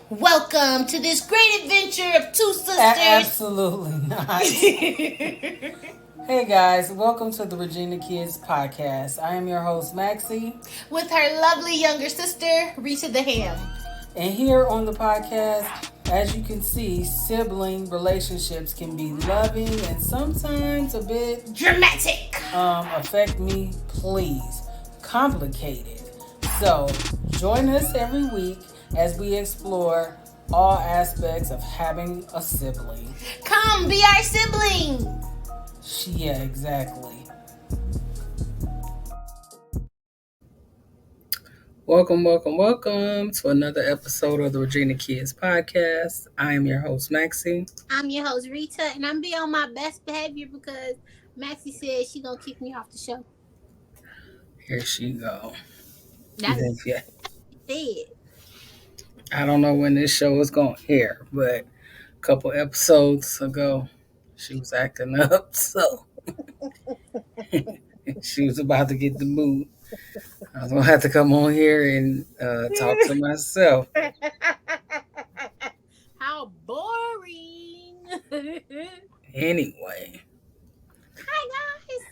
Welcome to this great adventure of two sisters. Absolutely not. Hey guys, welcome to the Regina Kids podcast. I am your host Maxie, With her lovely younger sister, Rita the H.A.M. and here on the podcast, as you can see, sibling relationships can be loving and sometimes a bit dramatic. Affect me, please, complicated. So join us every week as we explore all aspects of having a sibling. Come be our sibling. Yeah, exactly. Welcome to another episode of the Regina Kids podcast. I am your host, Maxie. I'm your host, Rita, and I'm being on my best behavior because Maxie said she gonna kick me off the show. Here she go. That's Yeah. it. I don't know when this show is going to air, but a couple episodes ago, she was acting up, so she was about to get the boot. I was going to have to come on here and talk to myself. How boring. Anyway. Hi, guys.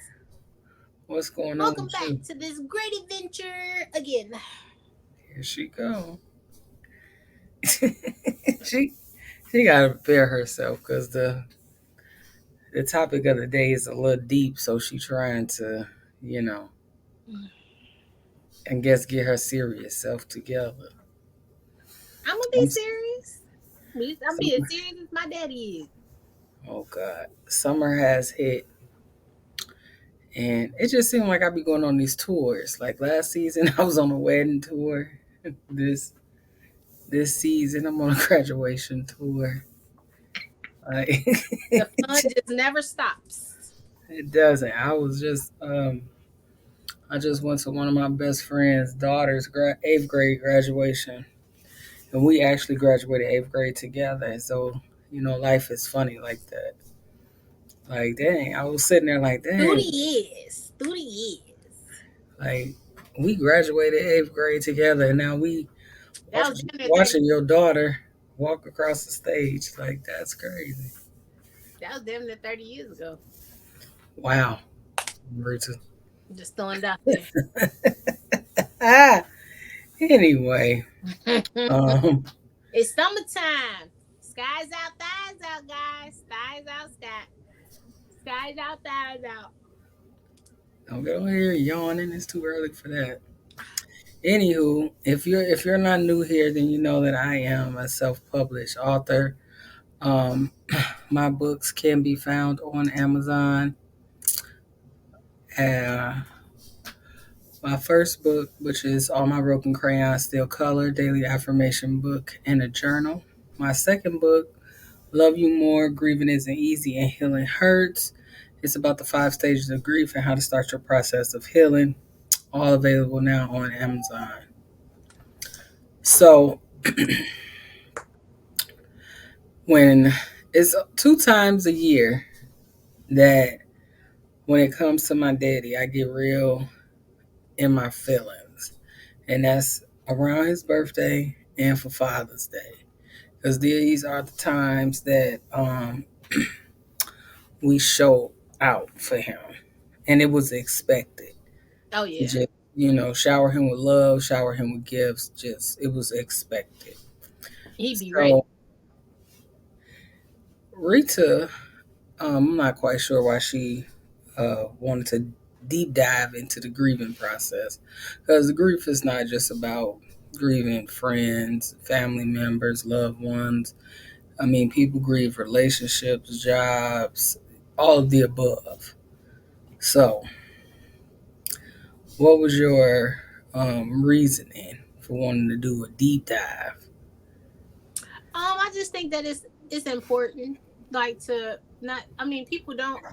What's going Welcome on? Welcome back to this great adventure again. Here she go. she gotta prepare herself because the topic of the day is a little deep, so she trying to, and get her serious self together. I'm gonna be serious. I'm being serious as my daddy is. Oh God, summer has hit, and it just seemed like I be going on these tours. Like last season, I was on a wedding tour. This season, I'm on a graduation tour. The fun just never stops. It doesn't. I just went to one of my best friend's daughter's 8th grade graduation, and we actually graduated 8th grade together. So life is funny like that. Like dang, I was sitting there like dang. 30 years. Like we graduated 8th grade together, and now we watching your daughter walk across the stage. Like that's crazy. That was damn near 30 years ago. Wow, Rita. Just throwing it out there. Anyway, it's summertime. Sky's out, thighs out, guys. Thighs out, sky's out, thighs out. Don't get on here yawning. It's too early for that. Anywho, if you're not new here, then you know that I am a self-published author. My books can be found on Amazon. My first book, which is All My Broken Crayons Still Color, daily affirmation book and a journal. My second book, Love You More, Grieving Isn't Easy and Healing Hurts. It's about the 5 stages of grief and how to start your process of healing. All available now on Amazon. So, when it's 2 times a year that when it comes to my daddy, I get real in my feelings. And that's around his birthday and for Father's Day. Because these are the times that we show out for him. And it was expected. Oh, yeah. Just, shower him with love, shower him with gifts. Just, it was expected. He'd be right. Rita, I'm not quite sure why she wanted to deep dive into the grieving process, because the grief is not just about grieving friends, family members, loved ones. I mean, people grieve relationships, jobs, all of the above. So, what was your reasoning for wanting to do a deep dive? I just think that it's important, like to not. I mean, people don't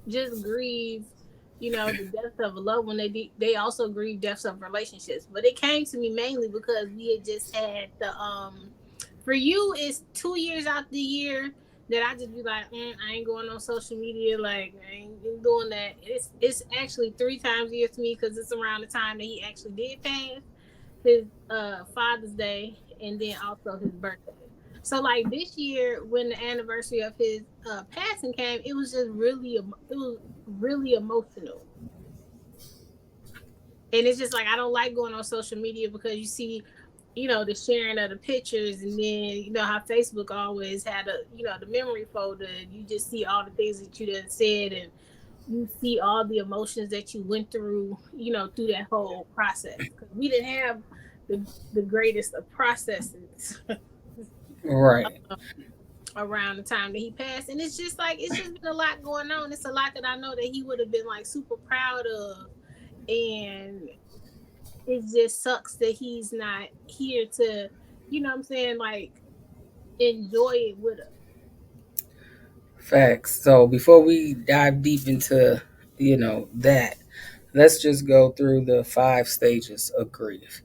just grieve, the death of a loved one. They also grieve deaths of relationships. But it came to me mainly because we had just had the For you, it's 2 years out the year that I just be like, I ain't going on social media. Like, I ain't doing that. It's actually 3 times a year to me because it's around the time that he actually did pass. his Father's Day, and then also his birthday. So like this year, when the anniversary of his passing came, it was just really it was really emotional. And it's just like I don't like going on social media because you see, the sharing of the pictures, and then how Facebook always had the memory folder, and you just see all the things that you done said, and you see all the emotions that you went through, through that whole process. Because we didn't have the greatest of processes Right. around the time that he passed, and it's just like it's just been a lot going on. It's a lot that I know that he would have been like super proud of, and it just sucks that he's not here to, what I'm saying, like enjoy it with us. Facts. So before we dive deep into, that, let's just go through the 5 stages of grief.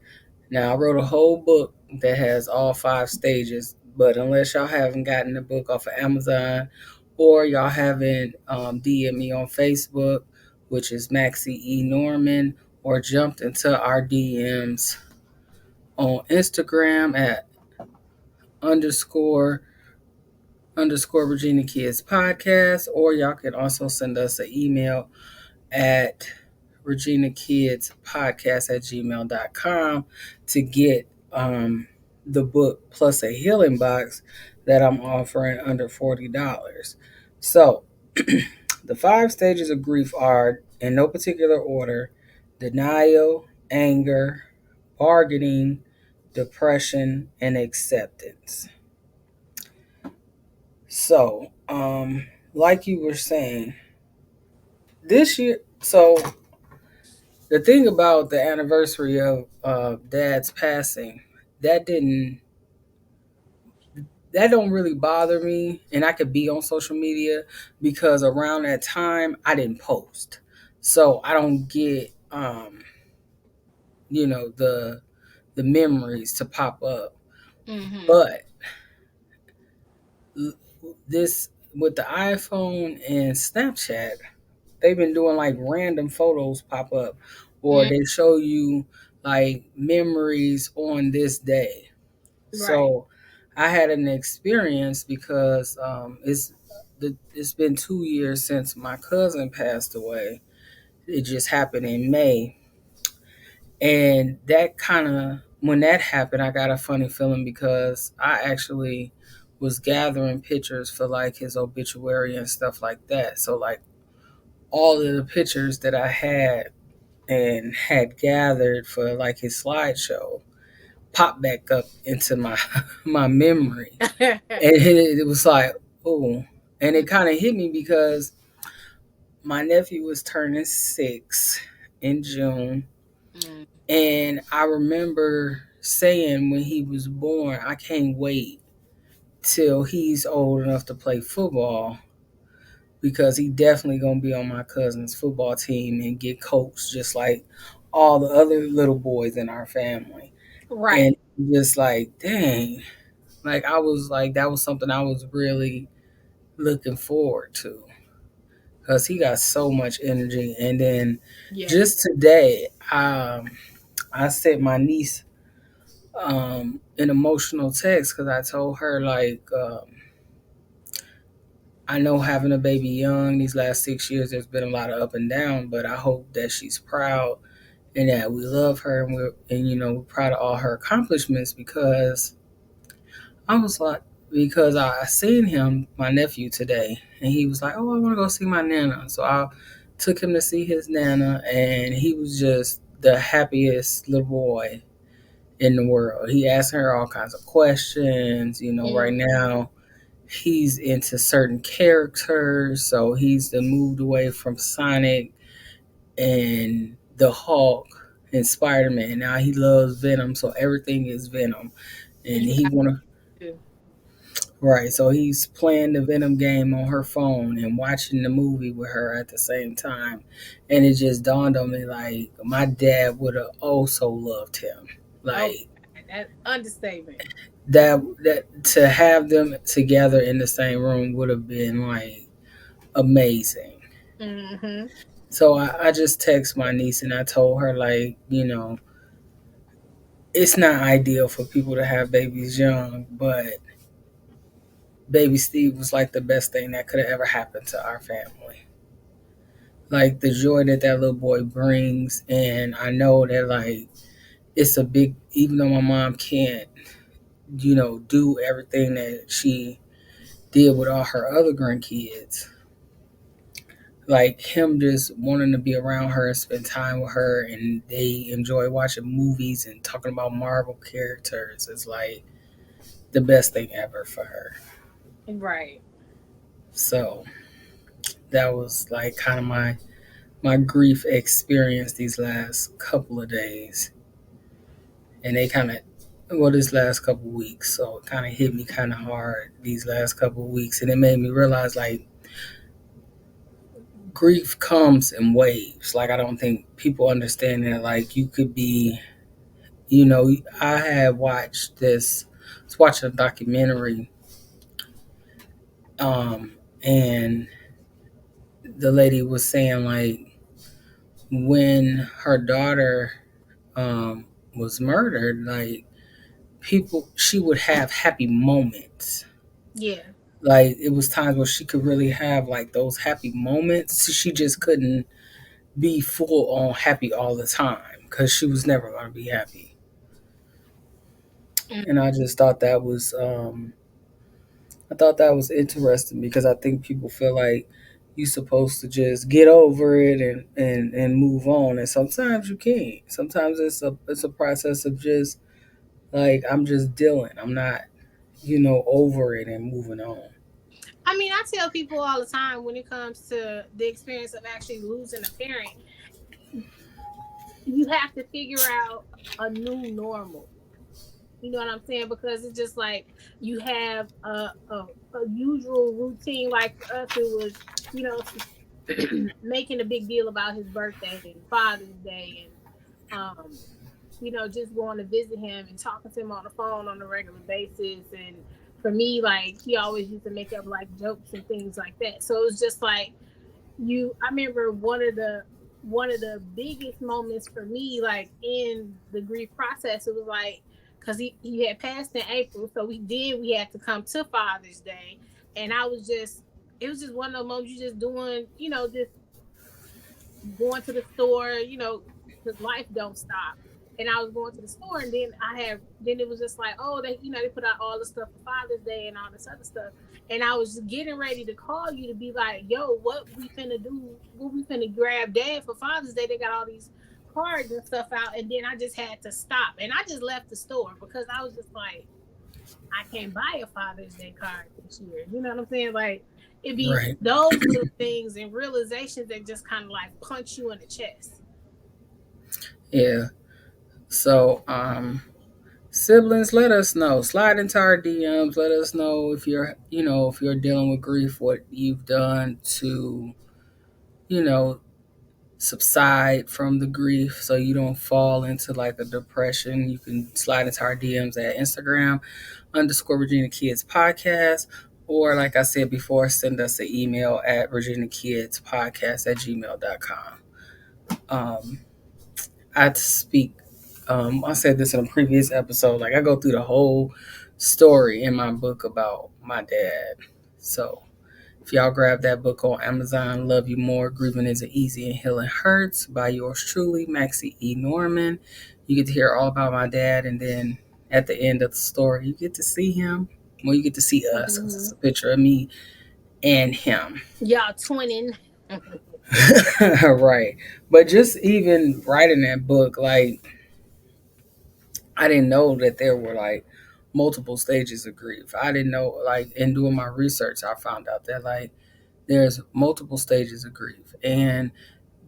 Now, I wrote a whole book that has all 5 stages, but unless y'all haven't gotten the book off of Amazon or y'all haven't DM me on Facebook, which is Maxie E. Norman, or jumped into our DMs on Instagram at underscore Regina Kids Podcast, or y'all can also send us an email at reginakidspodcast@gmail.com to get the book plus a healing box that I'm offering under $40. So, the 5 stages of grief are, in no particular order: denial, anger, bargaining, depression, and acceptance. So, like you were saying, this year, so the thing about the anniversary of Dad's passing, that didn't that don't really bother me, and I could be on social media because around that time I didn't post, so I don't get the memories to pop up. Mm-hmm. But this with the iPhone and Snapchat, they've been doing like random photos pop up, or Mm, they show you like memories on this day. right. So I had an experience because it's been 2 years since my cousin passed away. It just happened in May, and that kind of when that happened, I got a funny feeling because I actually was gathering pictures for like his obituary and stuff like that. So like all of the pictures that I had and had gathered for like his slideshow popped back up into my my memory, and it was like, oh, and it kind of hit me because my nephew was turning 6 in June, Mm, and I remember saying when he was born, I can't wait till he's old enough to play football because he definitely gonna be on my cousin's football team and get coached just like all the other little boys in our family. And right. just like, dang, like I was like that was something I was really looking forward to because he got so much energy. And then Yes. just today, I sent my niece an emotional text because I told her like I know having a baby young these last 6 years, there's been a lot of up and down, but I hope that she's proud and that we love her and we're proud of all her accomplishments because I was like, because I seen him, my nephew, today, and he was like, "Oh, I want to go see my nana." So I took him to see his nana, and he was just the happiest little boy in the world. He asked her all kinds of questions. Right Mm, now he's into certain characters, so he's moved away from Sonic and the Hulk and Spider Man. Now he loves Venom, so everything is Venom, and you he got want to. to. Right, so he's playing the Venom game on her phone and watching the movie with her at the same time. And it just dawned on me like my dad would have also loved him. Oh, Like that understatement. that to have them together in the same room would have been like amazing. Mm-hmm. So I just text my niece and I told her like, it's not ideal for people to have babies young, but baby Steve was like the best thing that could have ever happened to our family. Like the joy that that little boy brings, and I know that like it's a big. Even though my mom can't, do everything that she did with all her other grandkids, like him just wanting to be around her and spend time with her, and they enjoy watching movies and talking about Marvel characters is like the best thing ever for her. Right. So that was like kind of my grief experience these last couple of days, and they kind of this last couple of weeks. So it kind of hit me kind of hard these last couple of weeks, and it made me realize like grief comes in waves. Like I don't think people understand that. Like you could be, I had watched this. I was watching a documentary, and the lady was saying like when her daughter was murdered, like she would have happy moments. Yeah. Like it was times where she could really have like those happy moments. She just couldn't be full on happy all the time because she was never going to be happy. Mm. And I thought that was interesting because I think people feel like you're supposed to just get over it and move on, and sometimes you can't. Sometimes it's a process of just like I'm just dealing. I'm not over it and moving on. I mean, I tell people all the time when it comes to the experience of actually losing a parent, you have to figure out a new normal. You know what I'm saying? Because it's just like you have a usual routine. Like for us, it was, you know, making a big deal about his birthday and Father's Day and just going to visit him and talking to him on the phone on a regular basis. And for me, like he always used to make up like jokes and things like that. So it was just like I remember one of the biggest moments for me, like in the grief process, it was like because he had passed in April, so we had to come to Father's Day, and it was just one of those moments you just doing, just going to the store, because life don't stop. And I was going to the store, and then it was just like, oh, they put out all the stuff for Father's Day and all this other stuff. And I was just getting ready to call you to be like, yo, what we finna do? What we finna grab Dad for Father's Day? They got all these cards and stuff out. And then I just had to stop. And I just left the store because I was just like, I can't buy a Father's Day card this year. You know what I'm saying? Like, it'd be Right. those little things and realizations that just kind of like punch you in the chest. Yeah. So, siblings, let us know. Slide into our DMs. Let us know if you're dealing with grief, what you've done to, you know, subside from the grief so you don't fall into like a depression. You can slide into our DMs at Instagram _Regina Kids Podcast. Or like I said before, send us an email at reginakidspodcast@gmail.com. Um, I speak. I said this in a previous episode. Like I go through the whole story in my book about my dad. So if y'all grab that book on Amazon, Love You More, Grieving Isn't Easy and Healing Hurts by yours truly, Maxie E. Norman. You get to hear all about my dad, and then at the end of the story, you get to see him. Well, you get to see us because Mm-hmm. it's a picture of me and him. Y'all twinning. Right. But just even writing that book, like, I didn't know that there were like multiple stages of grief. I didn't know, like, in doing my research, I found out that, like, there's multiple stages of grief, and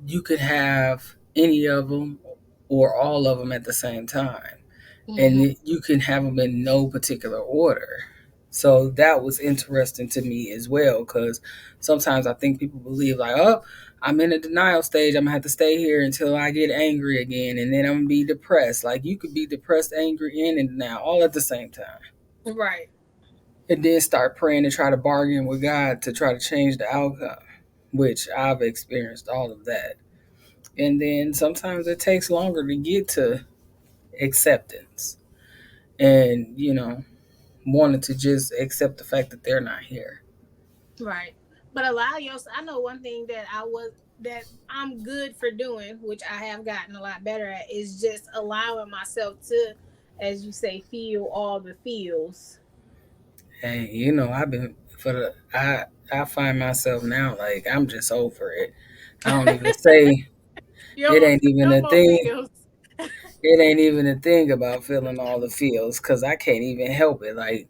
you could have any of them or all of them at the same time, and Mm-hmm. you can have them in no particular order. So that was interesting to me as well, because sometimes I think people believe like, oh, I'm in a denial stage, I'm gonna have to stay here until I get angry again, and then I'm gonna be depressed. Like you could be depressed, angry, and in denial all at the same time, Right. and then start praying and try to bargain with God to try to change the outcome, which I've experienced all of that. And then sometimes it takes longer to get to acceptance, and wanted to just accept the fact that they're not here. Right. But allow yourself. I know one thing that I'm good for doing, which I have gotten a lot better at, is just allowing myself to, as you say, feel all the feels. And I've been for the I find myself now like I'm just over it. I don't even say You don't it want to ain't feel even no a more thing. feels. It ain't even a thing about feeling all the feels because I can't even help it. Like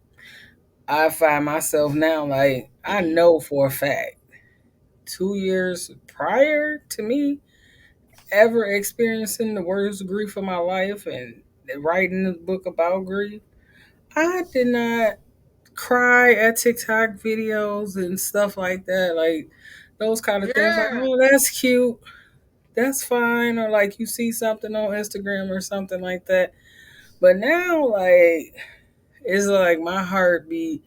I find myself now like I know for a fact 2 years prior to me ever experiencing the worst grief of my life and writing this book about grief, I did not cry at TikTok videos and stuff like that. Like those kind of things. Like, Girl, oh, that's cute. That's fine. Or like you see something on Instagram or something like that. But now, like, it's like my heart beat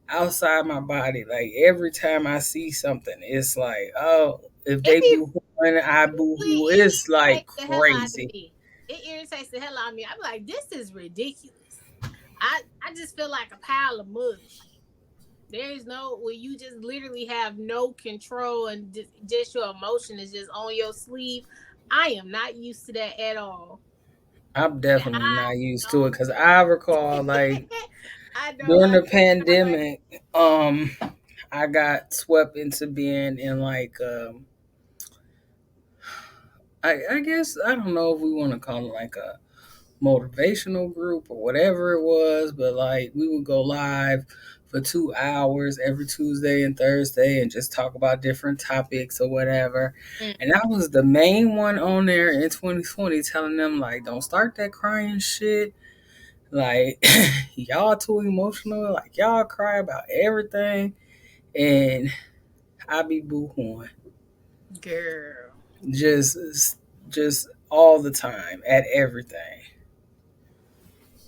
outside my body. Like every time I see something, it's like, oh, if it they be boo hoo and I boo hoo, it it's like irritates the hell out of crazy. me. It irritates the hell out of me. I'm like, this is ridiculous. I just feel like a pile of mush. There is no where you just literally have no control and just your emotion is just on your sleeve. I am not used to that at all. I'm And definitely I not used to it don't because I recall like I don't during the understand why. pandemic, um, I got swept into being in like I guess I don't know if we want to call it like a motivational group or whatever it was, but like we would go live for 2 hours every Tuesday and Thursday and just talk about different topics or whatever. Mm. And I was the main one on there in 2020 telling them like don't start that crying shit. Like y'all too emotional, like y'all cry about everything and I be boo-hooing. Girl. Just all the time at everything.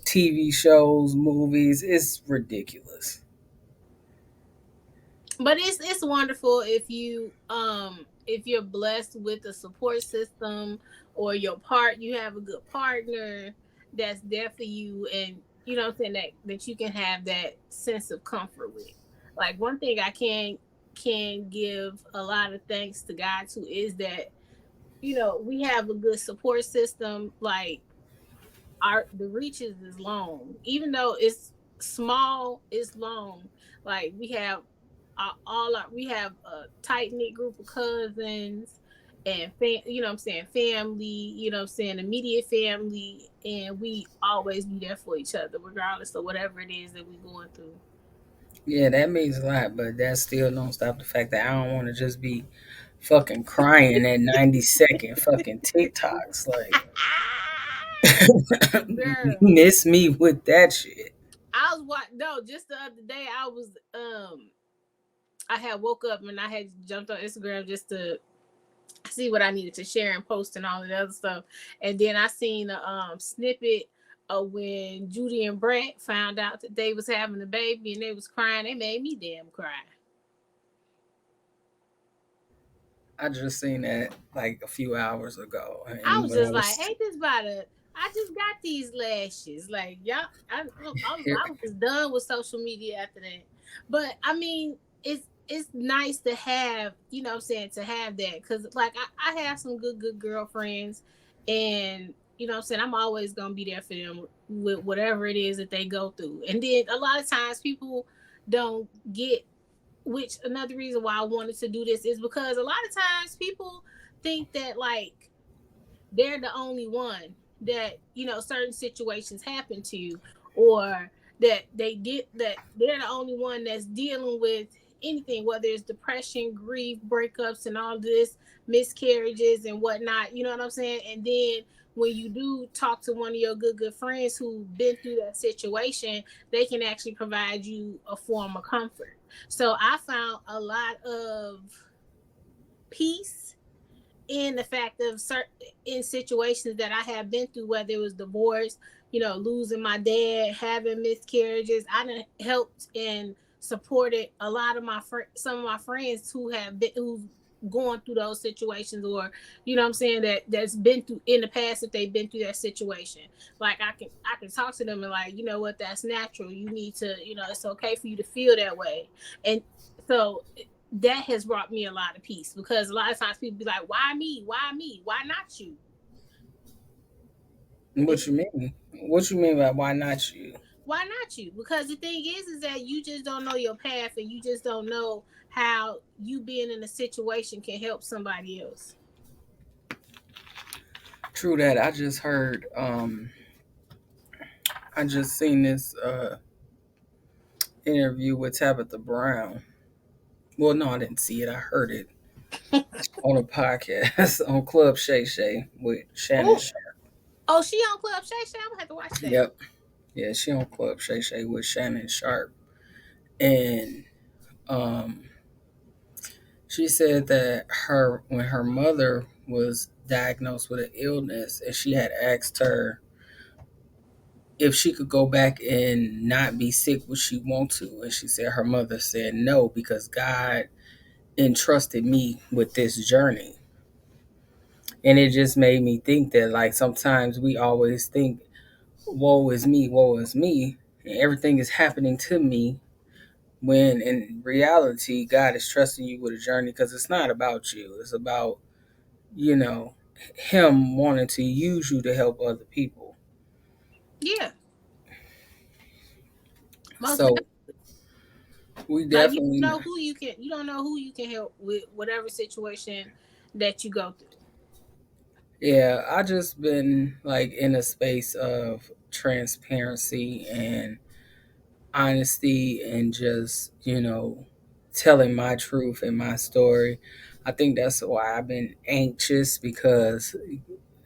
TV shows, movies, it's ridiculous. But it's wonderful if you're blessed with a support system or you have a good partner that's there for you, and you know what I'm saying, that you can have that sense of comfort with. Like one thing I can give a lot of thanks to God to is that we have a good support system. Like our the reaches is long, even though it's small, it's long. Like we have we have a tight knit group of cousins and you know what I'm saying, family, you know what I'm saying, immediate family, and we always be there for each other regardless of whatever it is that we're going through. Yeah, that means a lot, but that still don't stop the fact that I don't want to just be fucking crying at 90-second fucking TikToks. Like, Girl, miss me with that shit. I was what no, just the other day I had woke up and I had jumped on Instagram just to see what I needed to share and post and all of the other stuff. And then I seen a snippet of when Judy and Brett found out that they was having a baby and they was crying. They made me damn cry. I just seen that like a few hours ago, I and was when I just like, was ain't this about to? I just got these lashes. Like, y'all, here, I was just done with social media after that. But I mean, it's nice to have, you know what I'm saying, to have that. Because, like, I have some good girlfriends. And, you know what I'm saying, I'm always going to be there for them with whatever it is that they go through. And then a lot of times people don't get, which another reason why I wanted to do this is because a lot of times people think that, like, they're the only one that certain situations happen to, or that they're the only one that's dealing with anything, whether it's depression, grief, breakups, and all this, miscarriages and whatnot, you know what I'm saying. And then when you do talk to one of your good friends who've been through that situation, they can actually provide you a form of comfort. So I found a lot of peace in the fact of certain in situations that I have been through, whether it was divorce, losing my dad, having miscarriages. I done helped and supported a lot of some of my friends who have been who going through those situations, or you know what I'm saying, that's been through in the past, if they've been through that situation. Like I can talk to them and like, you know what, that's natural. You need to, it's okay for you to feel that way. And so that has brought me a lot of peace, because a lot of times people be like, why me? Why me? Why not you? What It's you mean? What you mean by why not you? Why not you? Because the thing is that you just don't know your path, and you just don't know how you being in a situation can help somebody else. True that. I just seen this interview with Tabitha Brown. Well, no, I didn't see it. I heard it on a podcast on Club Shay Shay with Shannon Oh, Sharp. oh, she on Club Shay Shay. I'm gonna have to watch that. Yep. Yeah, she on Club Shay Shay with Shannon Sharp. And um, she said that when her mother was diagnosed with an illness, and she had asked her if she could go back and not be sick, would she want to? And she said her mother said no, because God entrusted me with this journey. And it just made me think that, like, sometimes we always think, woe is me, and everything is happening to me, when in reality, God is trusting you with a journey, because it's not about you. It's about, you know, Him wanting to use you to help other people. Yeah, most So we like you definitely, know who you can. You don't know who you can help with whatever situation that you go through. yeah, I just been like in a space of transparency and honesty, and just, telling my truth and my story. I think that's why I've been anxious, because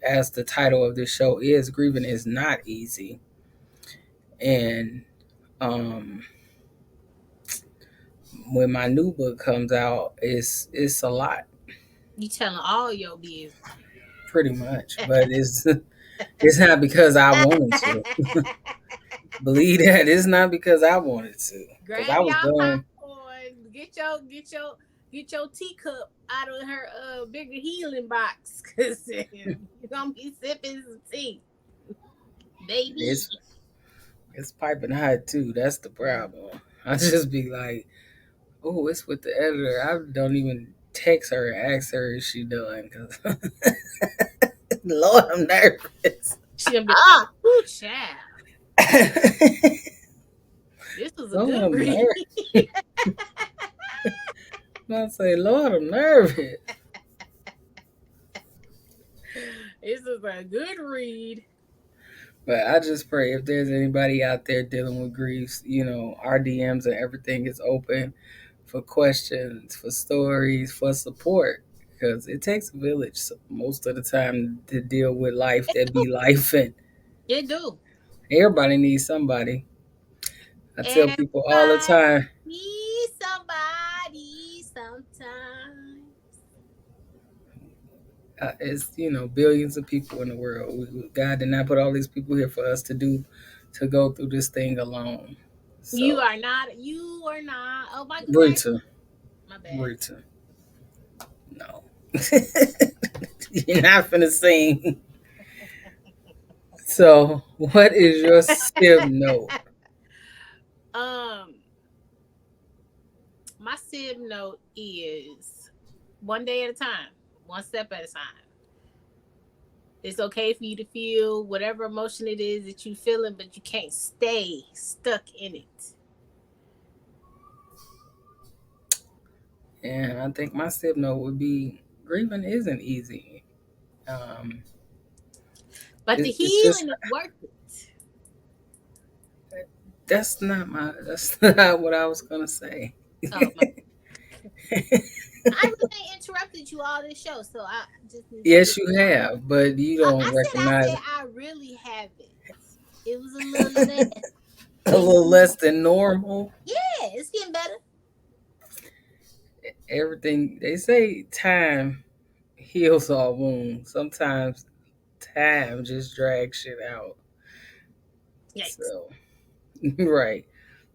as the title of this show is, grieving is not easy. And um when my new book comes out, it's a lot, You telling all your business. pretty much. But it's not because I wanted to. Believe that, it's not because I wanted to. Because Grab I was y'all done. popcorn. Get your teacup out of her bigger healing box, cause you're gonna be sipping some tea, baby. It's it's piping hot too. That's the problem. I just be like, oh, it's with the editor. I don't even text her and ask her if she done, because Lord, I'm nervous. She gonna be like, Ah, "Ooh, child, this was a Lord, good I'm read. nervous. I say, Lord, I'm nervous. This was a good read." But I just pray, if there's anybody out there dealing with griefs, our DMs and everything is open for questions, for stories, for support. Because it takes a village most of the time to deal with life that be life, and It do. everybody needs somebody. I tell people all the Everybody time, needs somebody sometime. it's, billions of people in the world. God did not put all these people here for us to go through this thing alone. You So, are not. You are not. Oh, Michael Jackson. Rita, My bad. Rita, no. You're not finna sing. So, what is your sib note? um, my sib note is one day at a time, one step at a time. It's okay for you to feel whatever emotion it is that you feeling, but you can't stay stuck in it. And I think my sib note would be, grieving isn't easy. Um, But the it's just, healing is worth it. that's not what I was gonna say. Oh my! I really ain't interrupted you all this show, so I just need you to Yes, you be quiet. have, but you don't I said recognize I really haven't. It was a little less. a It was little less than normal. Yeah, it's getting better. Everything they say, time heals all wounds. Sometimes time just drags shit out. Yikes. So, right.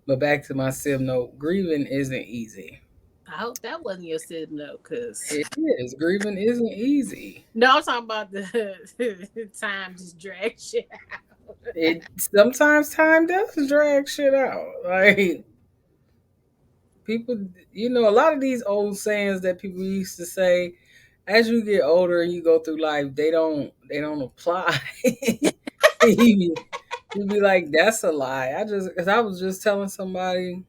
But back to my sim note, grieving isn't easy. I hope that wasn't your sibling though, cause It is. Grieving isn't easy. no, I'm talking about the time just drag shit out. It sometimes time does drag shit out. Like people, a lot of these old sayings that people used to say, as you get older and you go through life, they don't apply. You'd be like, that's a lie. Because I was just telling somebody,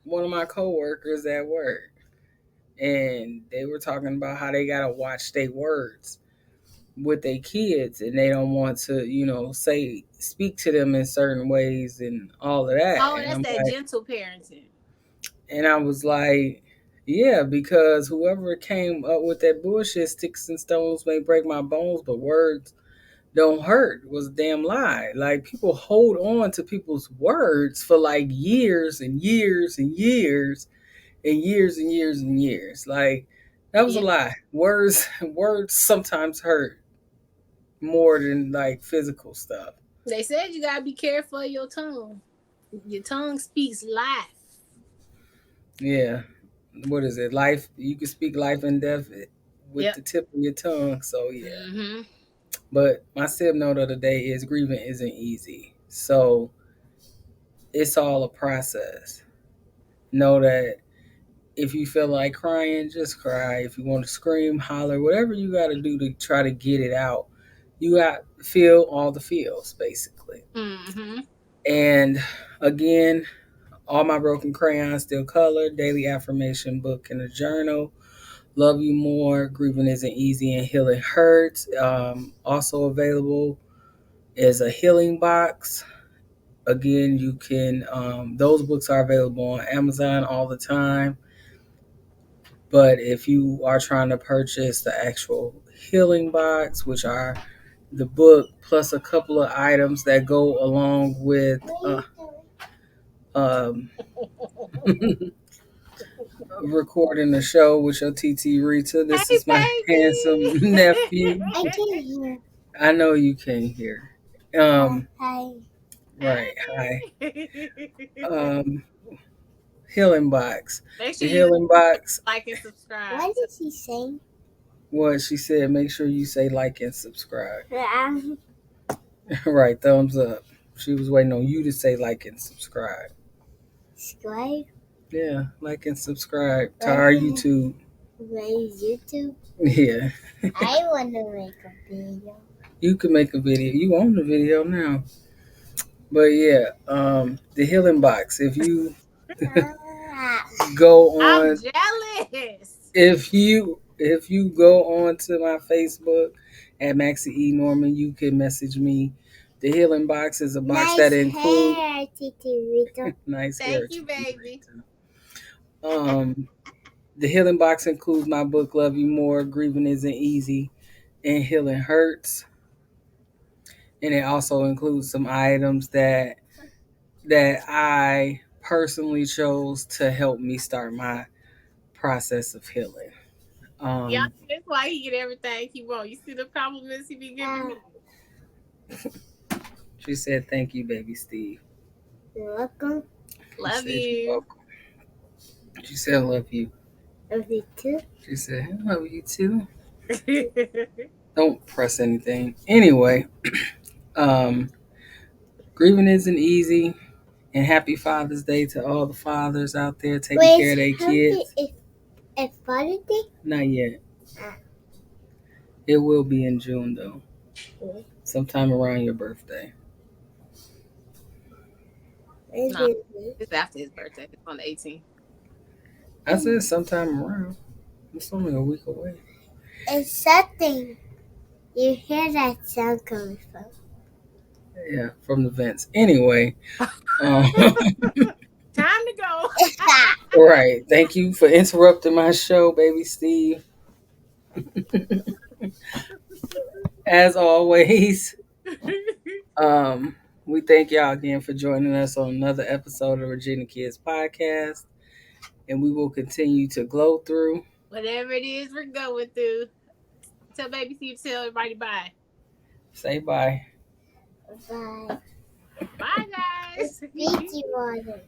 one of my coworkers at work, and they were talking about how they gotta watch their words with their kids, and they don't want to, speak to them in certain ways and all of that. Oh, And that's I'm that like, gentle parenting. and I was like, yeah, because whoever came up with that bullshit, sticks and stones may break my bones, but words don't hurt, was a damn lie. Like people hold on to people's words for like years and years and years and years and years and years. Like that was a Yeah, lie. Words sometimes hurt more than like physical stuff. they said you gotta be careful of your tongue. Your tongue speaks life. Yeah. What is it? Life, you can speak life and death with Yep. the tip of your tongue. So yeah. Mm-hmm. But my sib note of the day is grieving isn't easy. So it's all a process. Know that if you feel like crying, just cry. If you want to scream, holler, whatever you got to do to try to get it out, you got to feel all the feels, basically. Mm-hmm. And again, all my broken crayons still colored, daily affirmation book and a journal. Love you more. Grieving isn't easy and healing hurts. Also available is a healing box. Again, you can, those books are available on Amazon all the time. But if you are trying to purchase the actual healing box, which are the book plus a couple of items that go along with um, recording the show with your TT Rita, this Hey, is my handsome nephew. baby. I can hear. I know you can't hear. Hi. Right. Hi. Hey. Um, healing box. Make sure The you healing box. like and subscribe. What did she say? What she said. Make sure you say like and subscribe. Um, Right. Thumbs up. She was waiting on you to say like and subscribe. subscribe. Yeah, like and subscribe to our YouTube. Raise YouTube. Yeah, I want to make a video. you can make a video. You own the video now. But yeah, the healing box. If you Ah, go I'm on, jealous. if you go on to my Facebook at Maxie E Norman, you can message me. The healing box is a box nice that includes hair, Titi Rita. nice hair. Thank you, baby. The healing box includes my book Love You More, Grieving Isn't Easy, and Healing Hurts. And it also includes some items that I personally chose to help me start my process of healing. Yeah, Um, that's why he get everything he want. You see the compliments he be giving me. she said, "Thank you, baby Steve." You're welcome. She Love said, "You're you. welcome." She said, "I love you." Love you too. She said, "I love you too." Don't press anything. Anyway, um, grieving isn't easy. And happy Father's Day to all the fathers out there taking care of their kids. It's Father's Day? Not yet. Ah. It will be in June though. Okay. Sometime around your birthday. Nah, it's after his birthday. It's on the 18th. I said sometime around. It's only a week away. It's something. You hear that sound coming from? Yeah, from the vents. Anyway. Um, Time to go. right. Thank you for interrupting my show, baby Steve. As always, we thank y'all again for joining us on another episode of Regina Kids Podcast. And we will continue to glow through. Whatever it is we're going through. Tell baby Steve, tell everybody bye. Say bye. Bye. Bye, guys. It's Fiji water.